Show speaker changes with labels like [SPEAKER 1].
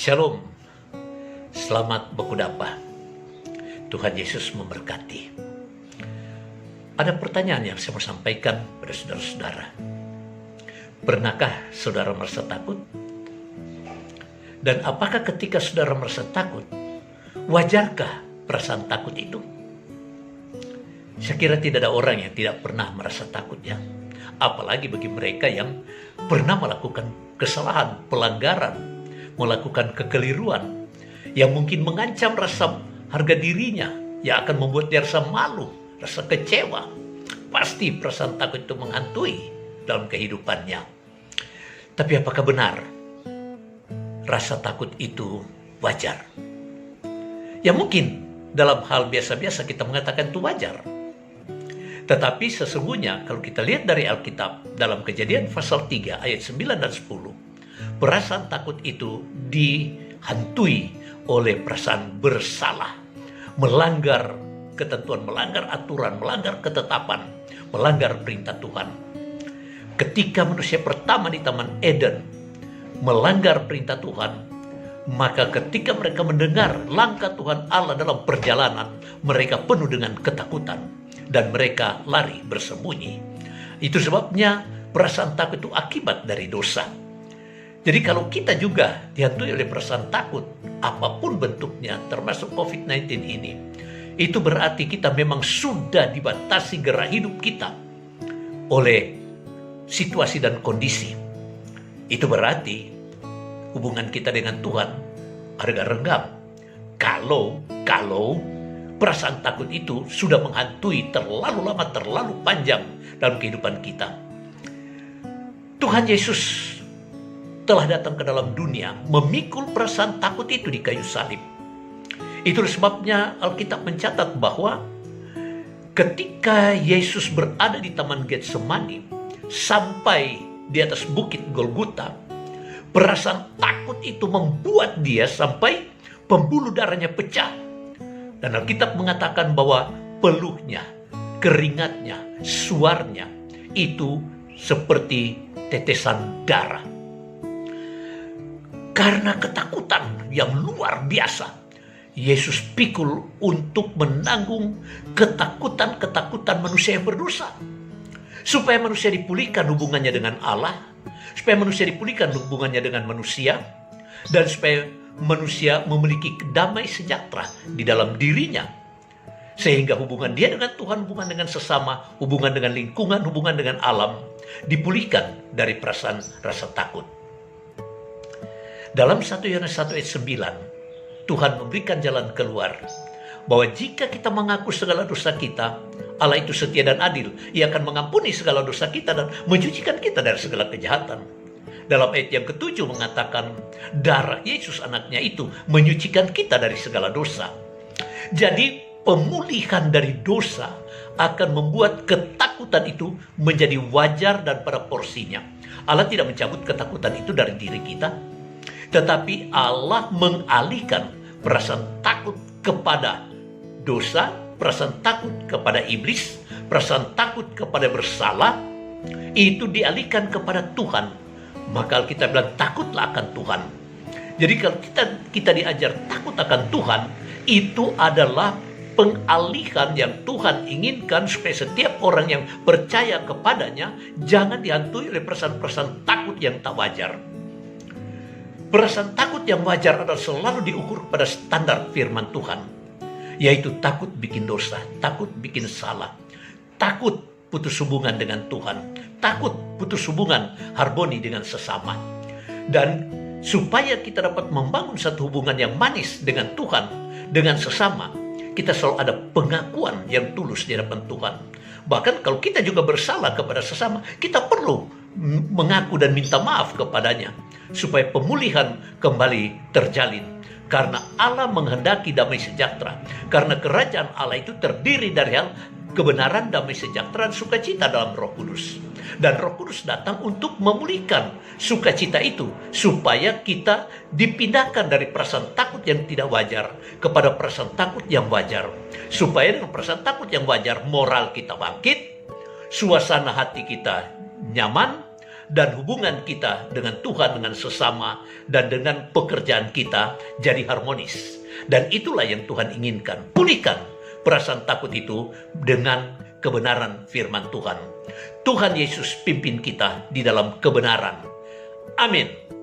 [SPEAKER 1] Shalom, selamat berkudapa. Tuhan Yesus memberkati. Ada pertanyaan yang saya mau sampaikan pada saudara-saudara. Pernahkah saudara merasa takut? Dan apakah ketika saudara merasa takut, wajarkah perasaan takut itu? Saya kira tidak ada orang yang tidak pernah merasa takut ya. Apalagi bagi mereka yang pernah melakukan kesalahan, pelanggaran, melakukan kekeliruan yang mungkin mengancam rasa harga dirinya, yang akan membuat dia rasa malu, rasa kecewa. Pasti perasaan takut itu menghantui dalam kehidupannya. Tapi apakah benar rasa takut itu wajar? Ya mungkin dalam hal biasa-biasa kita mengatakan itu wajar. Tetapi sesungguhnya kalau kita lihat dari Alkitab dalam Kejadian pasal 3 ayat 9 dan 10, perasaan takut itu dihantui oleh perasaan bersalah, melanggar ketentuan, melanggar aturan, melanggar ketetapan, melanggar perintah Tuhan. Ketika manusia pertama di Taman Eden melanggar perintah Tuhan, maka ketika mereka mendengar langkah Tuhan Allah dalam perjalanan, mereka penuh dengan ketakutan dan mereka lari bersembunyi. Itu sebabnya perasaan takut itu akibat dari dosa. Jadi kalau kita juga dihantui oleh perasaan takut, apapun bentuknya, termasuk COVID-19 ini, itu berarti kita memang sudah dibatasi gerak hidup kita oleh situasi dan kondisi. Itu berarti hubungan kita dengan Tuhan agak renggang. Kalau perasaan takut itu sudah menghantui terlalu lama, terlalu panjang dalam kehidupan kita. Tuhan Yesus telah datang ke dalam dunia memikul perasaan takut itu di kayu salib. Itu sebabnya Alkitab mencatat bahwa ketika Yesus berada di Taman Getsemani sampai di atas bukit Golgota, perasaan takut itu membuat dia sampai pembuluh darahnya pecah. Dan Alkitab mengatakan bahwa peluhnya, keringatnya, suarnya itu seperti tetesan darah. Karena ketakutan yang luar biasa, Yesus pikul untuk menanggung ketakutan-ketakutan manusia yang berdosa. Supaya manusia dipulihkan hubungannya dengan Allah, supaya manusia dipulihkan hubungannya dengan manusia, dan supaya manusia memiliki damai sejahtera di dalam dirinya. Sehingga hubungan dia dengan Tuhan, hubungan dengan sesama, hubungan dengan lingkungan, hubungan dengan alam, dipulihkan dari perasaan rasa takut. Dalam 1 Yohanes 1 ayat 9, Tuhan memberikan jalan keluar. Bahwa jika kita mengaku segala dosa kita, Allah itu setia dan adil. Ia akan mengampuni segala dosa kita dan mencucikan kita dari segala kejahatan. Dalam ayat yang ke-7 mengatakan, darah Yesus anaknya itu menyucikan kita dari segala dosa. Jadi pemulihan dari dosa akan membuat ketakutan itu menjadi wajar dan pada porsinya. Allah tidak mencabut ketakutan itu dari diri kita, tetapi Allah mengalihkan perasaan takut kepada dosa, perasaan takut kepada iblis, perasaan takut kepada bersalah, itu dialihkan kepada Tuhan. Maka kita bilang takutlah akan Tuhan. Jadi kalau kita diajar takut akan Tuhan, itu adalah pengalihan yang Tuhan inginkan supaya setiap orang yang percaya kepadanya jangan dihantui oleh perasaan-perasaan takut yang tak wajar. Perasaan takut yang wajar adalah selalu diukur pada standar firman Tuhan, yaitu takut bikin dosa, takut bikin salah, takut putus hubungan dengan Tuhan, takut putus hubungan harmoni dengan sesama. Dan supaya kita dapat membangun satu hubungan yang manis dengan Tuhan, dengan sesama, kita selalu ada pengakuan yang tulus di hadapan Tuhan. Bahkan kalau kita juga bersalah kepada sesama, kita perlu mengaku dan minta maaf kepadanya supaya pemulihan kembali terjalin. Karena Allah menghendaki damai sejahtera. Karena kerajaan Allah itu terdiri dari hal kebenaran, damai sejahtera, dan sukacita dalam Roh Kudus. Dan Roh Kudus datang untuk memulihkan sukacita itu supaya kita dipindahkan dari perasaan takut yang tidak wajar kepada perasaan takut yang wajar. Supaya dengan perasaan takut yang wajar, moral kita bangkit, suasana hati kita nyaman, dan hubungan kita dengan Tuhan, dengan sesama, dan dengan pekerjaan kita jadi harmonis. Dan itulah yang Tuhan inginkan. Pulihkan perasaan takut itu dengan kebenaran firman Tuhan. Tuhan Yesus pimpin kita di dalam kebenaran. Amin.